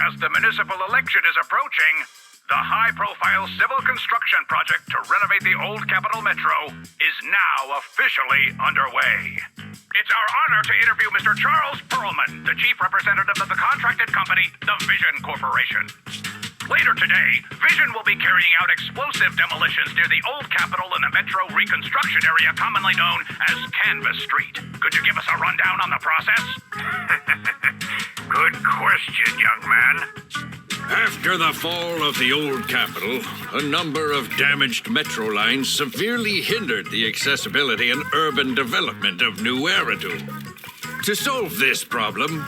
As the municipal election is approaching, the high-profile civil construction project to renovate the old Capital Metro is now officially underway. It's our honor to interview Mr. Charles Perlman, the chief representative of the contracted company, the Vision Corporation. Later today, Vision will be carrying out explosive demolitions near the old Capitol in the Metro reconstruction area commonly known as Canvas Street. Could you give us a rundown on the process? Good question, young man. After the fall of the old Capitol, a number of damaged metro lines severely hindered the accessibility and urban development of New Eridu. To solve this problem,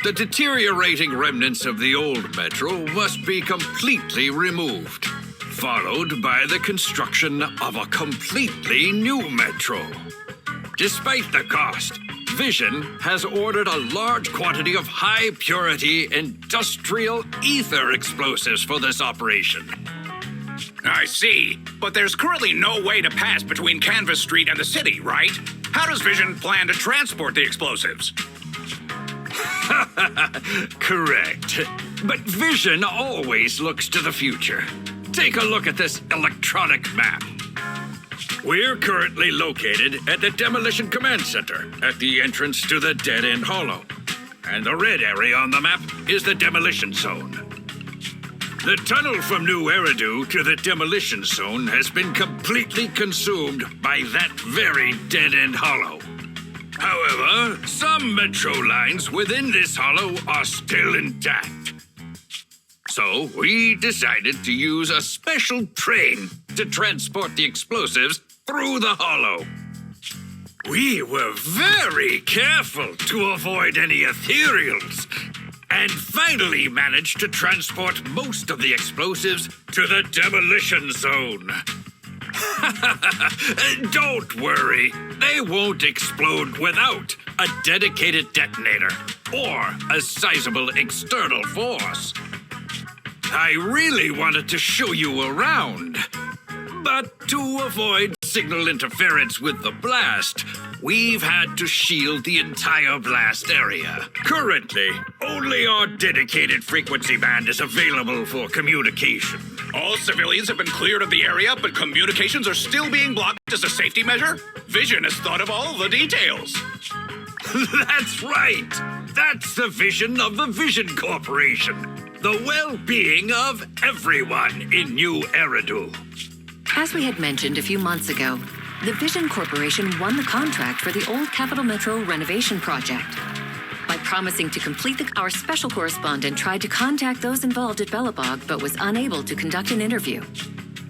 the deteriorating remnants of the old metro must be completely removed, followed by the construction of a completely new metro. Despite the cost, Vision has ordered a large quantity of high-purity industrial ether explosives for this operation. I see. But there's currently no way to pass between Canvas Street and the city, right? How does Vision plan to transport the explosives? Correct. But Vision always looks to the future. Take a look at this electronic map. We're currently located at the Demolition Command Center, at the entrance to the dead-end hollow. And the red area on the map is the demolition zone. The tunnel from New Eridu to the demolition zone has been completely consumed by that very dead-end hollow. However, some metro lines within this hollow are still intact. So we decided to use a special train to transport the explosives through the hollow. We were very careful to avoid any ethereals, and finally managed to transport most of the explosives to the demolition zone. Don't worry, they won't explode without a dedicated detonator or a sizable external force. I really wanted to show you around, but to avoid signal interference with the blast, we've had to shield the entire blast area. Currently, only our dedicated frequency band is available for communication. All civilians have been cleared of the area, but communications are still being blocked as a safety measure? Vision has thought of all the details. That's right. That's the vision of the Vision Corporation. The well-being of everyone in New Eridu. As we had mentioned a few months ago, the Vision Corporation won the contract for the old Capital Metro renovation project. By promising to complete our special correspondent tried to contact those involved at Bellabog, but was unable to conduct an interview.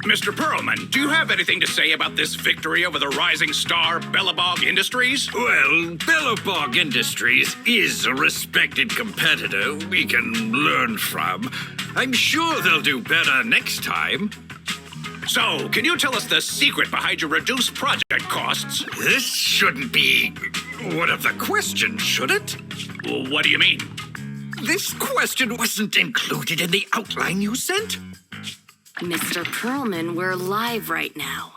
Mr. Perlman, do you have anything to say about this victory over the rising star Bellabog Industries? Well, Bellabog Industries is a respected competitor we can learn from. I'm sure they'll do better next time. So, can you tell us the secret behind your reduced project costs? This shouldn't be one of the questions, should it? What do you mean? This question wasn't included in the outline you sent? Mr. Perlman, we're live right now.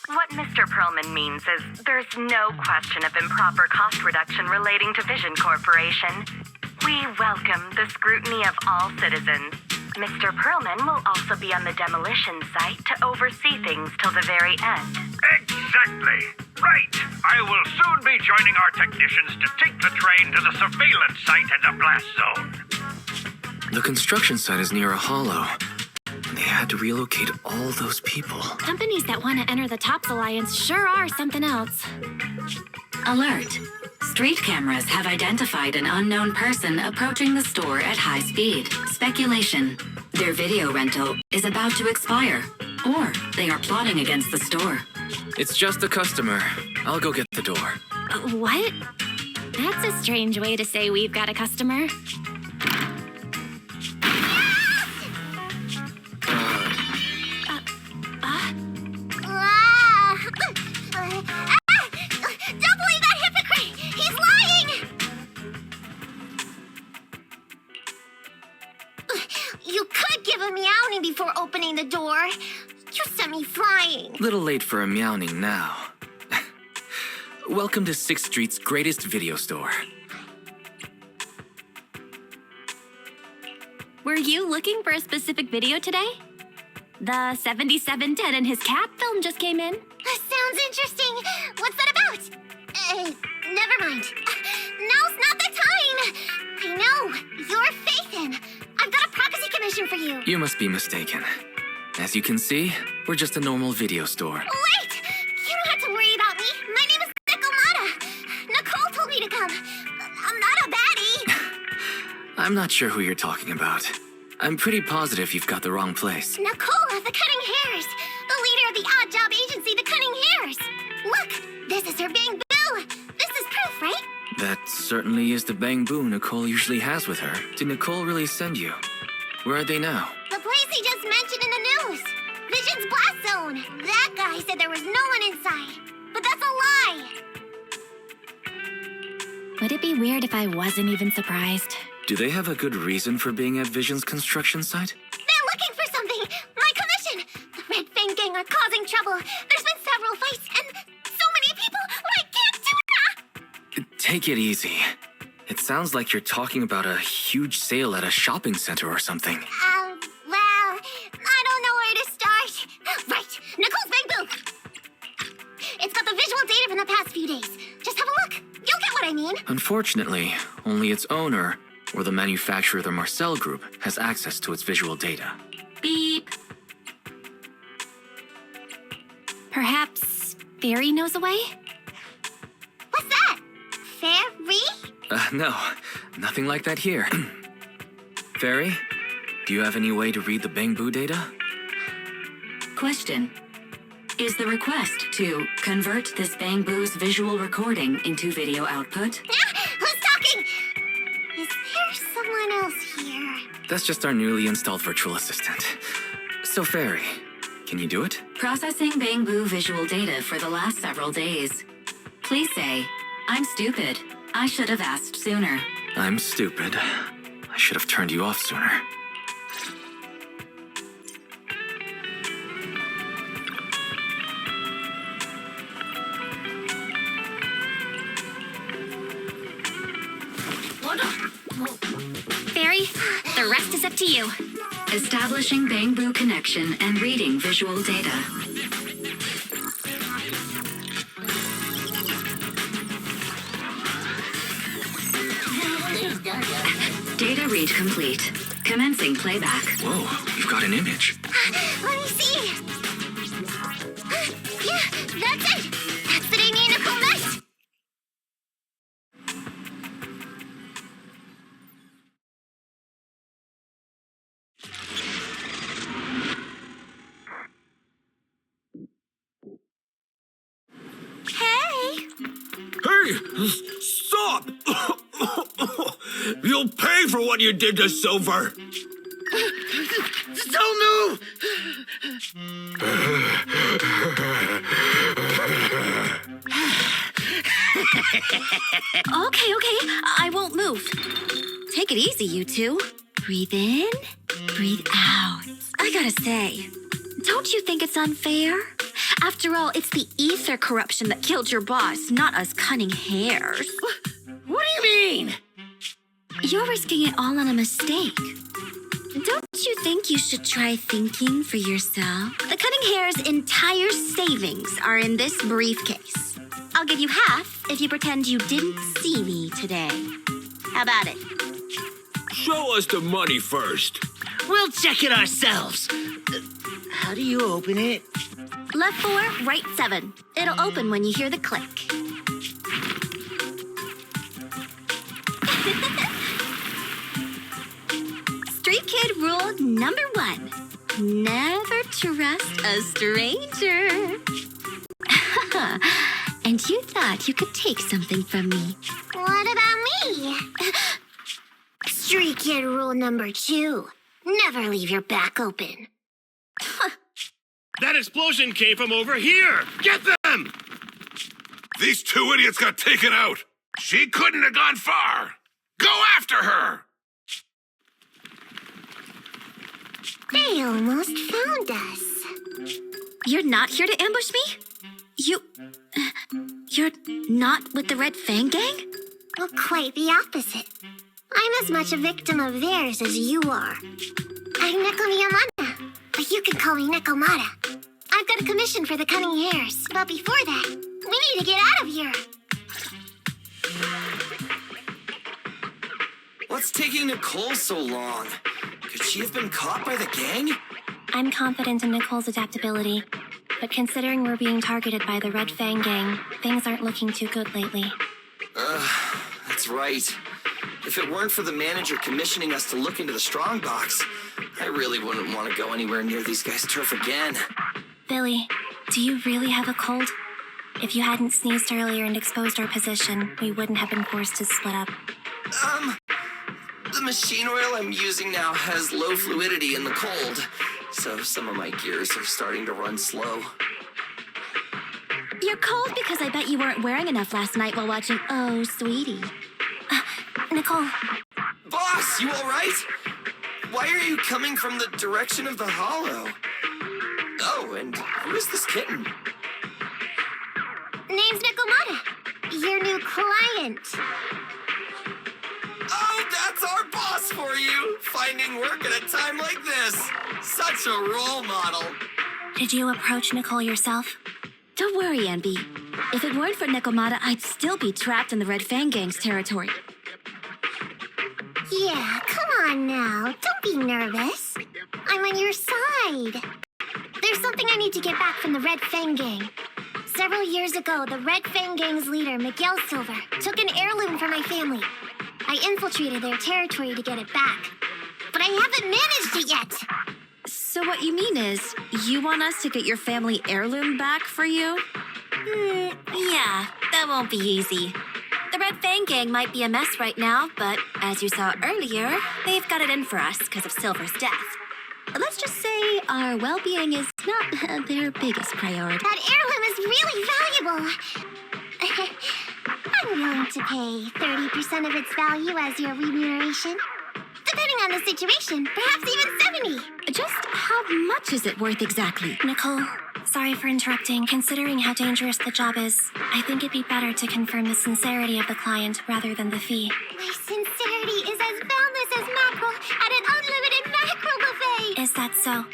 What Mr. Perlman means is there's no question of improper cost reduction relating to Vision Corporation. We welcome the scrutiny of all citizens. Mr. Perlman will also be on the demolition site to oversee things till the very end. Exactly. Right. I will soon be joining our technicians to take the train to the surveillance site in the blast zone. The construction site is near a hollow. They had to relocate all those people. Companies that want to enter the TOPS Alliance sure are something else. Alert. Street cameras have identified an unknown person approaching the store at high speed. Speculation. Their video rental is about to expire, or they are plotting against the store. It's just a customer. I'll go get the door. What? That's a strange way to say we've got a customer. Don't believe that hypocrite! He's lying! You could give a meowing before opening the door. You sent me flying. Little late for a meowing now. Welcome to 6th Street's greatest video store. Were you looking for a specific video today? The 7710 and his cat film just came in. Sounds interesting. What's that about? Never mind. Now's not the time. I know. You're Faithin. I've got a prophecy commission for you. You must be mistaken. As you can see, we're just a normal video store. Wait! You don't have to worry about me. My name is Nekomata. Nicole told me to come. I'm not a baddie. I'm not sure who you're talking about. I'm pretty positive you've got the wrong place. Nicole of the Cutting Hairs. The leader of the odd job agency, the Cutting Hairs. Look, this is her Bang Boo. This is proof, right? That certainly is the bang boo Nicole usually has with her. Did Nicole really send you? Where are they now? The place he just mentioned in the news. Vision's Blast Zone. That guy said there was no one inside. But that's a lie. Would it be weird if I wasn't even surprised? Do they have a good reason for being at Vision's construction site? They're looking for something. My commission. The Red Fang Gang are causing trouble. There's been several fights and so many people. I can't do that. Take it easy. It sounds like you're talking about a huge sale at a shopping center or something. Well, I don't know where to start. Right, Nicole's Bang Boo. It's got the visual data from the past few days. Just have a look. You'll get what I mean. Unfortunately, only its owner, or the manufacturer of the Marcel Group, has access to its visual data. Beep. Perhaps Fairy knows a way? What's that? Fairy? No, nothing like that here. Fairy, do you have any way to read the Bang Boo data? Question. Is the request to convert this Bang Boo's visual recording into video output? Who's talking? Is there someone else here? That's just our newly installed virtual assistant. So, Fairy, can you do it? Processing Bang Boo visual data for the last several days. Please say, I'm stupid. I should have asked sooner. I'm stupid. I should have turned you off sooner. Fairy, the rest is up to you. Establishing Bang Boo connection and reading visual data. Data read complete. Commencing playback. Whoa, you've got an image. Let me see. Yeah, that's it. That's the Amy and Nicole met. Hey! Hey, stop! You'll pay for what you did to Silver. Don't move! Okay, I won't move. Take it easy, you two. Breathe in, breathe out. I gotta say, don't you think it's unfair? After all, it's the ether corruption that killed your boss, not us cunning hairs. What do you mean? You're risking it all on a mistake. Don't you think you should try thinking for yourself? The Cutting Hair's entire savings are in this briefcase. I'll give you half if you pretend you didn't see me today. How about it? Show us the money first. We'll check it ourselves. How do you open it? Left 4, right 7. It'll open when you hear the click. Street Kid rule number 1. Never trust a stranger. And you thought you could take something from me. What about me? Street Kid rule number 2. Never leave your back open. That explosion came from over here! Get them! These two idiots got taken out. She couldn't have gone far. Go after her! They almost found us. You're not here to ambush me? You're not with the Red Fang Gang? Well, quite the opposite. I'm as much a victim of theirs as you are. I'm Neko Miyamada, but you can call me Nekomata. I've got a commission for the cunning hares, but before that, we need to get out of here. What's taking Nicole so long? Could she have been caught by the gang? I'm confident in Nicole's adaptability, but considering we're being targeted by the Red Fang gang, things aren't looking too good lately. That's right. If it weren't for the manager commissioning us to look into the strongbox, I really wouldn't want to go anywhere near these guys' turf again. Billy, do you really have a cold? If you hadn't sneezed earlier and exposed our position, we wouldn't have been forced to split up. The machine oil I'm using now has low fluidity in the cold, so some of my gears are starting to run slow. You're cold because I bet you weren't wearing enough last night while watching Oh, Sweetie. Nicole. Boss, you all right? Why are you coming from the direction of the hollow? Oh, and who is this kitten? Name's Nekomata, your new client. Oh, that's our boss for you! Finding work at a time like this! Such a role model! Did you approach Nicole yourself? Don't worry, Envy. If it weren't for Nekomata, I'd still be trapped in the Red Fang gang's territory. Yeah, come on now. Don't be nervous. I'm on your side. There's something I need to get back from the Red Fang gang. Several years ago, the Red Fang gang's leader, Miguel Silver, took an heirloom from my family. I infiltrated their territory to get it back. But I haven't managed it yet. So what you mean is, you want us to get your family heirloom back for you? Yeah, that won't be easy. The Red Fang gang might be a mess right now, but as you saw earlier, they've got it in for us because of Silver's death. Let's just say our well-being is not their biggest priority. That heirloom is really valuable. I'm willing to pay 30% of its value as your remuneration. Depending on the situation, perhaps even 70. Just how much is it worth exactly? Nicole, sorry for interrupting. Considering how dangerous the job is, I think it'd be better to confirm the sincerity of the client rather than the fee. My sincerity is as boundless as mackerel at an unlimited mackerel buffet. Is that so?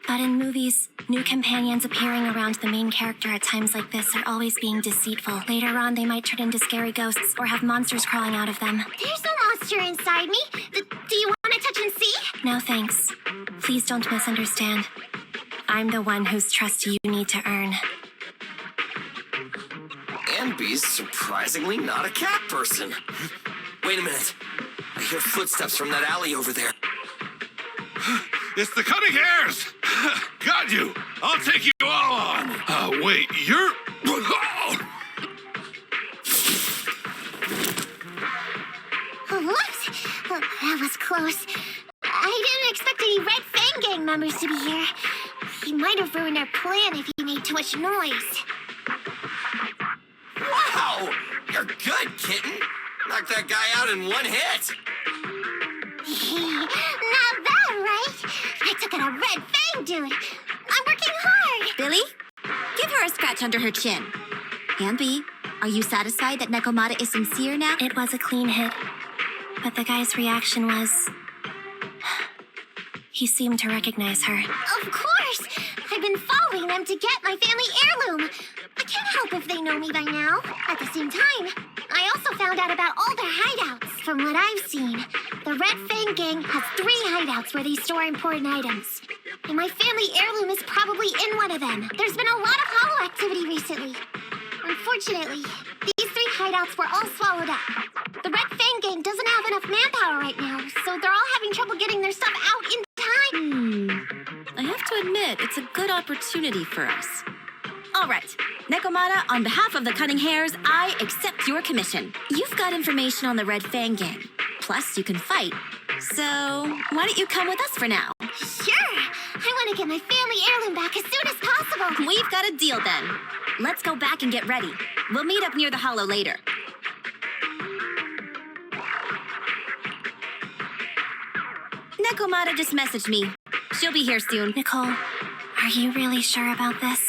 But in movies, new companions appearing around the main character at times like this are always being deceitful. Later on, they might turn into scary ghosts or have monsters crawling out of them. There's no monster inside me. Do you want to touch and see? No thanks. Please don't misunderstand. I'm the one whose trust you need to earn. Anby's surprisingly not a cat person. Wait a minute. I hear footsteps from that alley over there. It's the cunning hares! Got you! I'll take you all on! Wait, you're... Whoops! That was close. I didn't expect any Red Fang gang members to be here. He might have ruined our plan if he made too much noise. Wow! You're good, kitten! Knocked that guy out in one hit! Not bad, right? I took out a Red Fang dude. I'm working hard. Billy, give her a scratch under her chin. Anby, are you satisfied that Nekomata is sincere now? It was a clean hit, but the guy's reaction was... He seemed to recognize her. Of course! I've been following them to get my family heirloom. I can't help if they know me by now. At the same time, I also found out about all their hideouts. From what I've seen, the Red Fang gang has 3 hideouts where they store important items. And my family heirloom is probably in one of them. There's been a lot of hollow activity recently. Unfortunately, these 3 hideouts were all swallowed up. The Red Fang gang doesn't have enough manpower right now, so they're all having trouble getting their stuff out in time. I have to admit, it's a good opportunity for us. All right, Nekomata, on behalf of the Cunning Hares, I accept your commission. You've got information on the Red Fang gang. Plus, you can fight. So, why don't you come with us for now? Sure! I want to get my family heirloom back as soon as possible. We've got a deal then. Let's go back and get ready. We'll meet up near the hollow later. Nekomata just messaged me. She'll be here soon. Nicole, are you really sure about this?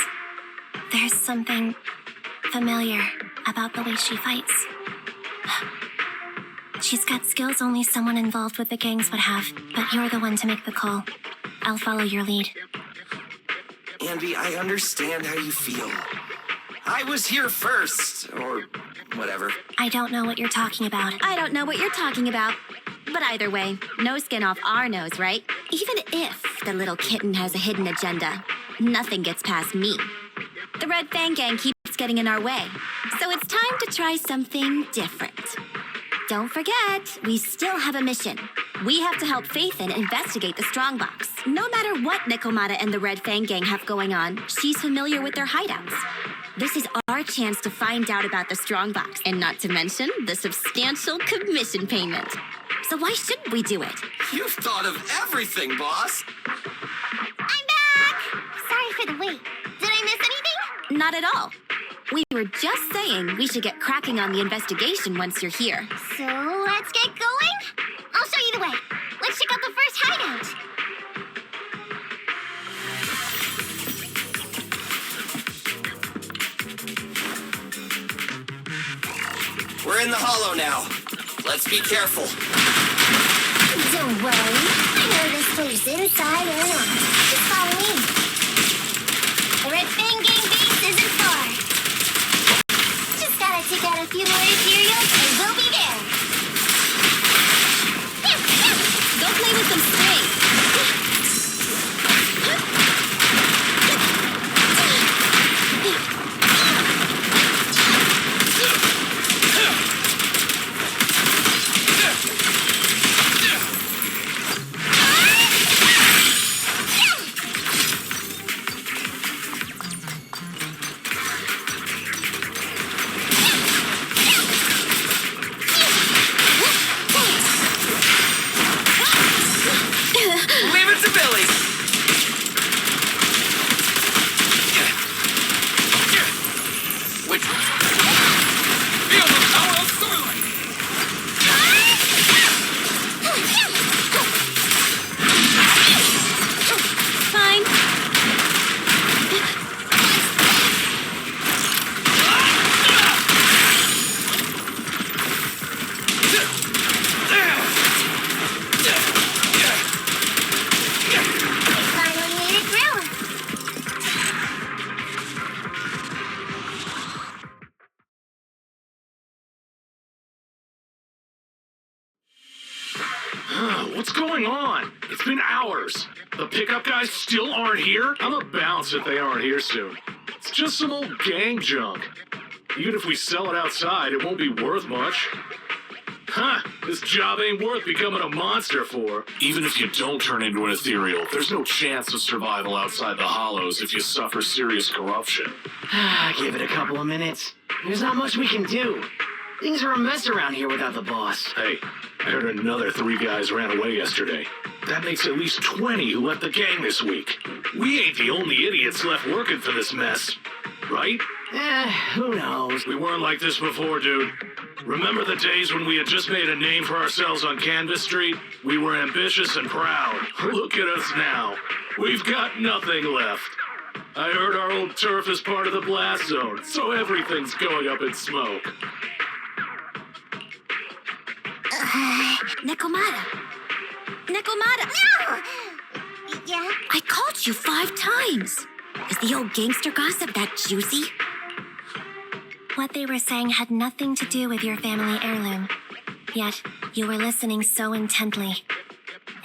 There's something familiar about the way she fights. She's got skills only someone involved with the gangs would have, but you're the one to make the call. I'll follow your lead. Ambi, I understand how you feel. I was here first, or whatever. I don't know what you're talking about. I don't know what you're talking about. But either way, no skin off our nose, right? Even if the little kitten has a hidden agenda, nothing gets past me. The Red Fang Gang keeps getting in our way, so it's time to try something different. Don't forget, we still have a mission. We have to help Faithin investigate the Strongbox. No matter what Nikomata and the Red Fang Gang have going on, she's familiar with their hideouts. This is our chance to find out about the Strongbox, and not to mention the substantial commission payment. So why shouldn't we do it? You've thought of everything, boss. I'm back! Sorry for the wait. Did I miss anything? Not at all. We were just saying we should get cracking on the investigation once you're here. So let's get going? I'll show you the way. Let's check out the first hideout. We're in the hollow now. Let's be careful. Don't worry. I know this place inside and out. Just follow me. The Red Fang Gang base isn't far. Just gotta take out a few more Ethereals and we'll be there. Go play with some string. What's going on? It's been hours. The pickup guys still aren't here? I'm a bounce if they aren't here soon. It's just some old gang junk. Even if we sell it outside, it won't be worth much. Huh, this job ain't worth becoming a monster for. Even if you don't turn into an ethereal, there's no chance of survival outside the hollows if you suffer serious corruption. Give it a couple of minutes. There's not much we can do. Things are a mess around here without the boss. Hey, I heard another 3 guys ran away yesterday. That makes at least 20 who left the gang this week. We ain't the only idiots left working for this mess, right? Who knows? We weren't like this before, dude. Remember the days when we had just made a name for ourselves on Canvas Street? We were ambitious and proud. Look at us now. We've got nothing left. I heard our old turf is part of the blast zone, so everything's going up in smoke. Nikomata! Nikomata! No! Yeah? I called you 5 times. Is the old gangster gossip that juicy? What they were saying had nothing to do with your family heirloom. Yet, you were listening so intently.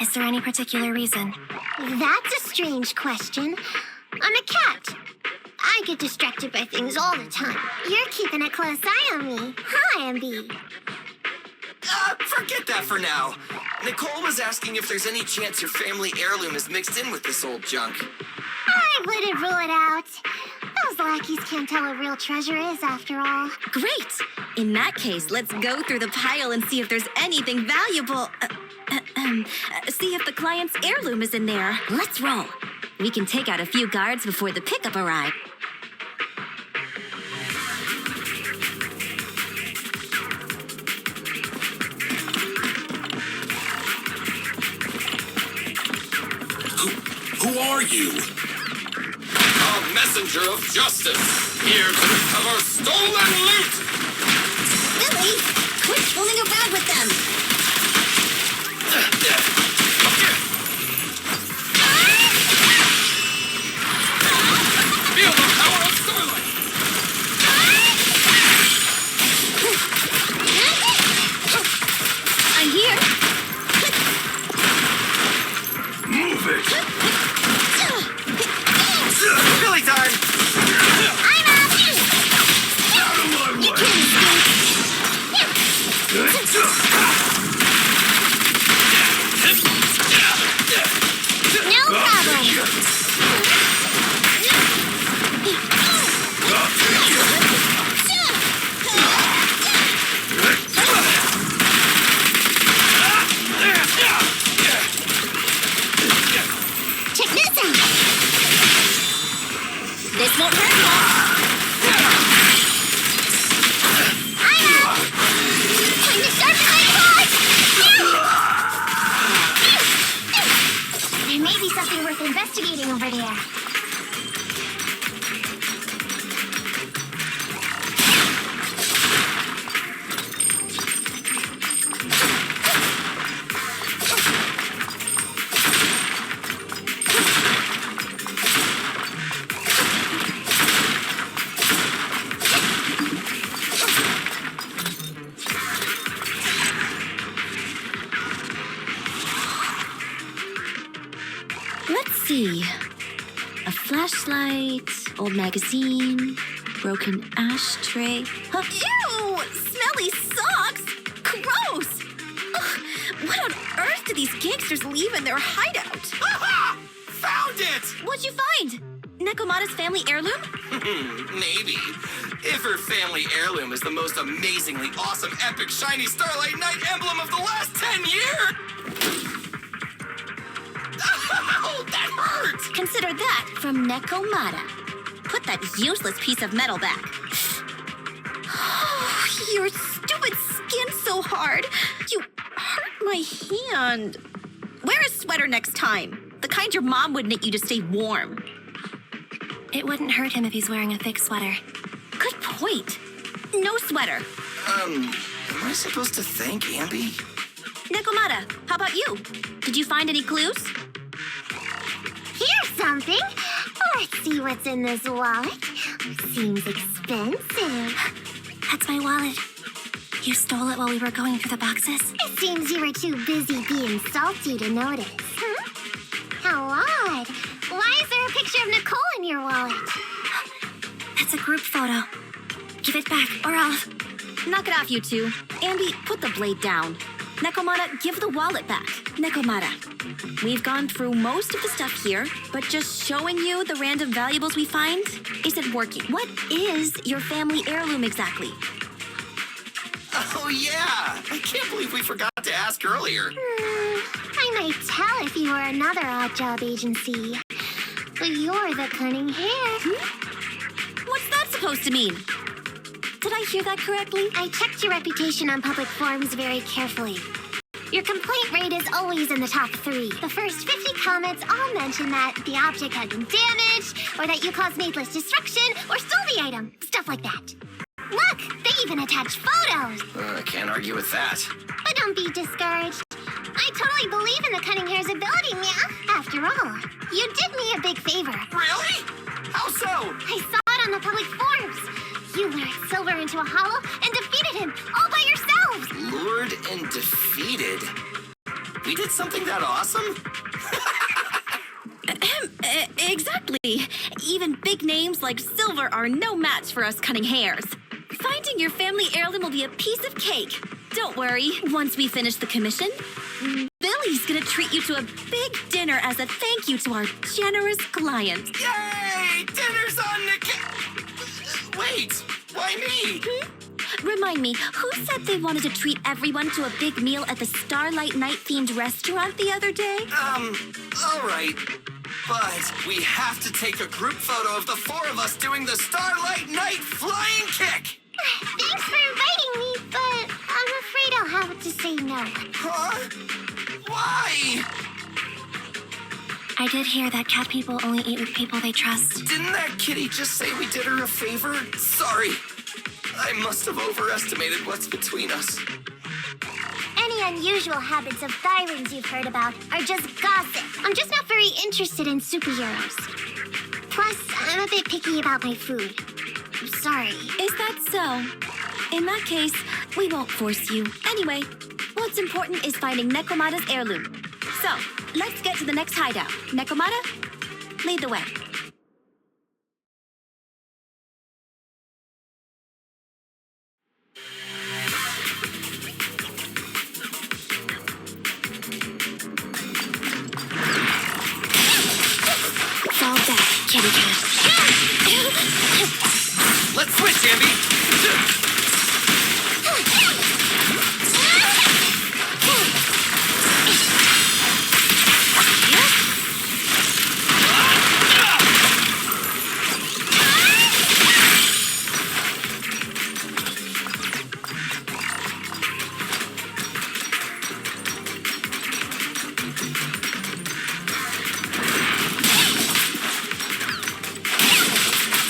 Is there any particular reason? That's a strange question. I'm a cat. I get distracted by things all the time. You're keeping a close eye on me. Hi, Ambi. Forget that for now. Nicole was asking if there's any chance your family heirloom is mixed in with this old junk. I wouldn't rule it out. Those lackeys can't tell what real treasure is, after all. Great! In that case, let's go through the pile and see if there's anything valuable. See if the client's heirloom is in there. Let's roll. We can take out a few guards before the pickup arrives. Who are you? A messenger of justice, here to recover stolen loot! Billy, Quit fooling around with them! Feel the power of starlight! I'm here! Move it! Billy time! I'm up! Out of my way! No problem! Check this out! This won't hurt much! I'm up! Time to sharpen my claws! There may be something worth investigating over there. Let's see. A flashlight, old magazine, broken ashtray. Huh? Ew! Smelly socks! Gross! Ugh, what on earth do these gangsters leave in their hideout? Found it! What'd you find? Nekomata's family heirloom? Maybe. If her family heirloom is the most amazingly awesome, epic, shiny Starlight Night emblem of the last 10 years! Ow, that hurt! Consider that from Nekomata. Put that useless piece of metal back. Oh, your stupid skin's so hard. You hurt my hand. Wear a sweater next time. The kind your mom would knit you to stay warm. It wouldn't hurt him if he's wearing a thick sweater. Good point. No sweater. Am I supposed to thank Ambi? Nekomata, how about you? Did you find any clues? Here's something. Let's see what's in this wallet. Seems expensive. That's my wallet. You stole it while we were going through the boxes? It seems you were too busy being salty to notice. How odd. Why is there a picture of Nicole in your wallet? That's a group photo. Give it back, or I'll... Knock it off, you two. Ambi, put the blade down. Nekomata, give the wallet back. Nekomata, we've gone through most of the stuff here, but just showing you the random valuables we find isn't working. What is your family heirloom exactly? Oh, yeah! I can't believe we forgot to ask earlier. I might tell if you were another odd job agency. But you're the cunning hair. What's that supposed to mean? Did I hear that correctly? I checked your reputation on public forums very carefully. Your complaint rate is always in the top 3. The first 50 comments all mention that the object had been damaged, or that you caused needless destruction, or stole the item. Stuff like that. Look, they even attach photos. I can't argue with that. But don't be discouraged. I totally believe in the cunning hair's ability, Mia. After all, you did me a big favor. Really? How so? I saw it on the public forums. You lured Silver into a hollow and defeated him all by yourselves. Lured and defeated? We did something that awesome? Exactly. Even big names like Silver are no match for us cunning hairs. Finding your family heirloom will be a piece of cake. Don't worry, once we finish the commission, Billy's gonna treat you to a big dinner as a thank you to our generous client. Yay! Dinner's on Wait, why me? Remind me, who said they wanted to treat everyone to a big meal at the Starlight Night-themed restaurant the other day? All right. But we have to take a group photo of the 4 of us doing the Starlight Night flying kick! Thanks for inviting me, but I'm afraid I'll have to say no. Huh? Why? I did hear that cat people only eat with people they trust. Didn't that kitty just say we did her a favor? Sorry. I must have overestimated what's between us. Any unusual habits of Thyrans you've heard about are just gossip. I'm just not very interested in superheroes. Plus, I'm a bit picky about my food. I'm sorry. Is that so? In that case, we won't force you. Anyway, what's important is finding Nekomata's heirloom. So, let's get to the next hideout. Nekomata, lead the way. Fall back, kitty cat. Let's switch, Ambi!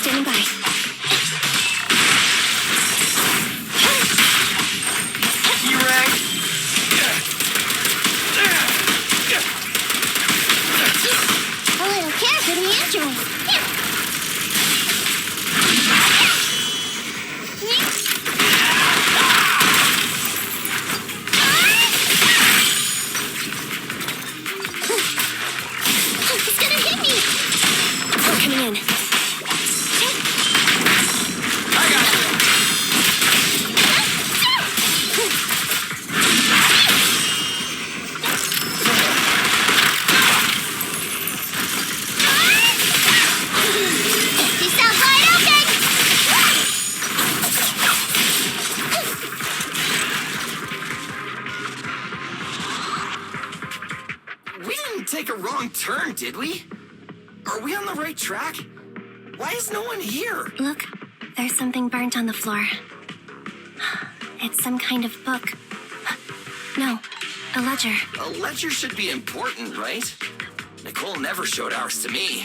Standing by. E-Rag! A little care for the android. It's gonna hit me! I'm coming in. I got you! You sound wide open! We didn't take a wrong turn, did we? Are we on the right track? Why is no one here? Look, there's something burnt on the floor. It's some kind of book. No, a ledger. A ledger should be important, right? Nicole never showed ours to me.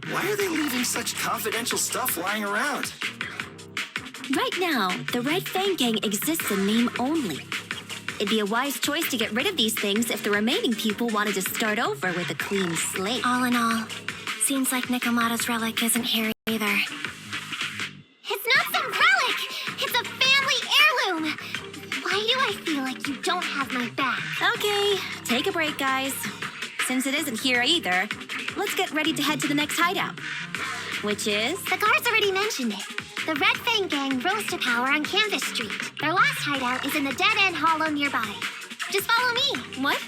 Why are they leaving such confidential stuff lying around? Right now, the Red Fang Gang exists in name only. It'd be a wise choice to get rid of these things if the remaining people wanted to start over with a clean slate. All in all, seems like Nekomata's relic isn't here either. It's not some relic! It's a family heirloom! Why do I feel like you don't have my back? Okay, take a break, guys. Since it isn't here either, let's get ready to head to the next hideout. Which is? The guards already mentioned it. The Red Fang Gang rose to power on Canvas Street. Their last hideout is in the Dead End Hollow nearby. Just follow me. What?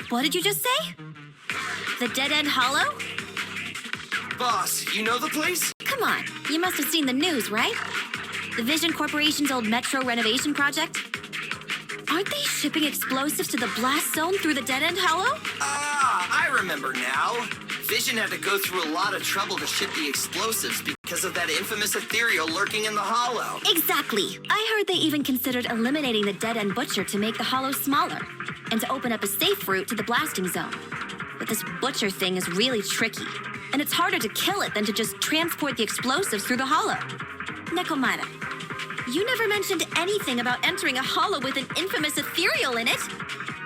What did you just say? The Dead End Hollow? Boss, you know the place? Come on, you must have seen the news, right? The Vision Corporation's old metro renovation project? Aren't they shipping explosives to the blast zone through the Dead End Hollow? Ah, I remember now. Vision had to go through a lot of trouble to ship the explosives because of that infamous ethereal lurking in the hollow. Exactly. I heard they even considered eliminating the Dead End Butcher to make the hollow smaller and to open up a safe route to the blasting zone. But this Butcher thing is really tricky, and it's harder to kill it than to just transport the explosives through the hollow. Nekomata, you never mentioned anything about entering a hollow with an infamous ethereal in it.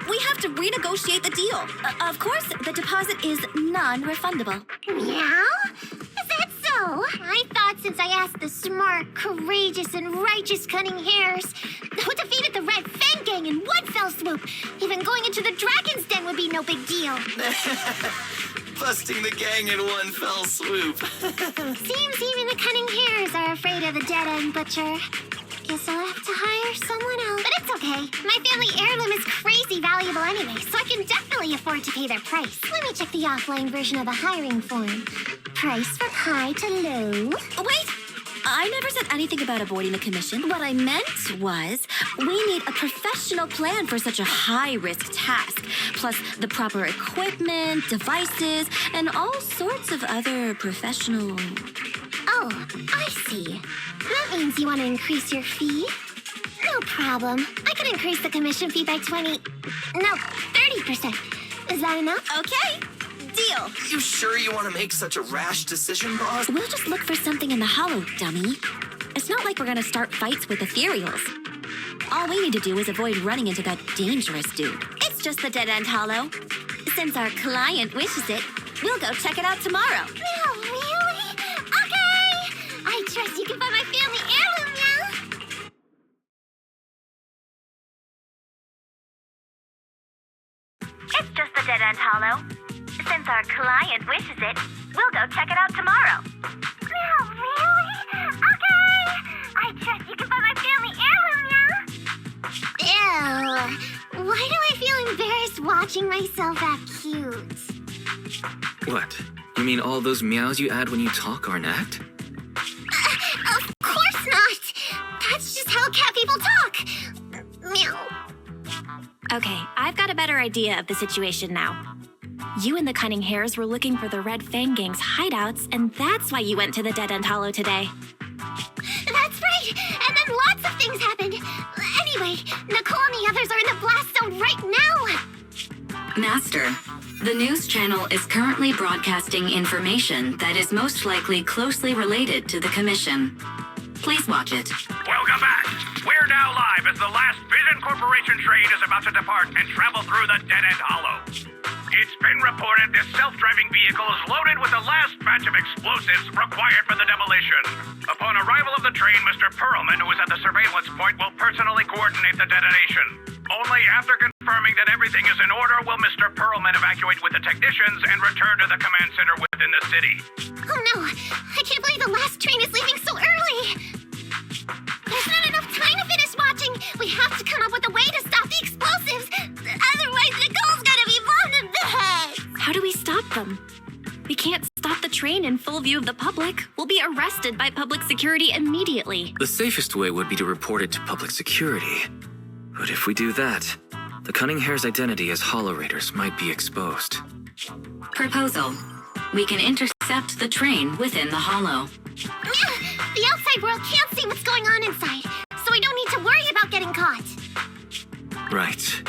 We have to renegotiate the deal. Of course, the deposit is non-refundable. Meow? Is that so? I thought since I asked the smart, courageous, and righteous Cunning Hares who defeated the Red Fang Gang in one fell swoop, even going into the Dragon's Den would be no big deal. Busting the gang in one fell swoop. Seems even the Cunning Hares are afraid of the Dead End Butcher. Guess I'll have to hire someone else. But it's okay. My family heirloom is crazy valuable anyway, so I can definitely afford to pay their price. Let me check the offline version of the hiring form. Price from high to low. Wait! I never said anything about avoiding the commission. What I meant was, we need a professional plan for such a high-risk task, plus the proper equipment, devices, and all sorts of other professional... Oh, I see. That means you want to increase your fee? No problem. I could increase the commission fee by 30%. Is that enough? Okay, deal. You sure you want to make such a rash decision, boss? We'll just look for something in the hollow, dummy. It's not like we're gonna start fights with ethereals. All we need to do is avoid running into that dangerous dude. It's just the Dead End Hollow. Since our client wishes it, we'll go check it out tomorrow. Oh, really? Okay! I trust you can find my family heirloom now. It's just the Dead End Hollow. Since our client wishes it, we'll go check it out tomorrow. Oh, really? Okay! I trust you can find my family heirloom now. Ew. Why do I feel embarrassed watching myself act cute? What? You mean all those meows you add when you talk are an act? Of course not! That's just how cat people talk! Meow. Okay, I've got a better idea of the situation now. You and the Cunning Hares were looking for the Red Fang Gang's hideouts, and that's why you went to the Dead End Hollow today. That's right! And then lots of things happened. Anyway, Nicole and the others are in the blast zone right now! Master, the news channel is currently broadcasting information that is most likely closely related to the Commission. Please watch it. Welcome back. We're now live as the last Vision Corporation train is about to depart and travel through the Dead End Hollow. It's been reported this self-driving vehicle is loaded with the last batch of explosives required for the demolition. Upon arrival of the train, Mr. Perlman, who is at the surveillance point, will personally coordinate the detonation. Only after confirming that everything is in order will Mr. Perlman evacuate with the technicians and return to the command center within the city. Oh no! I can't believe the last train is leaving so early! There's not enough time to finish watching! We have to come up with a way to stop the explosives! Otherwise, Nicole's gonna be blown to bits! How do we stop them? We can't stop the train in full view of the public. We'll be arrested by public security immediately. The safest way would be to report it to public security. But if we do that, the Cunning Hare's identity as Hollow Raiders might be exposed. Proposal. We can intercept the train within the Hollow. The outside world can't see what's going on inside, so we don't need to worry about getting caught. Right.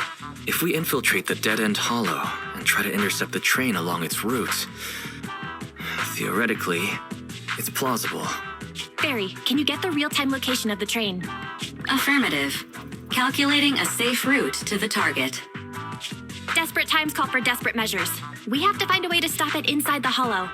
If we infiltrate the Dead End Hollow and try to intercept the train along its route, theoretically, it's plausible. Barry, can you get the real-time location of the train? Affirmative. Calculating a safe route to the target. Desperate times call for desperate measures. We have to find a way to stop it inside the Hollow.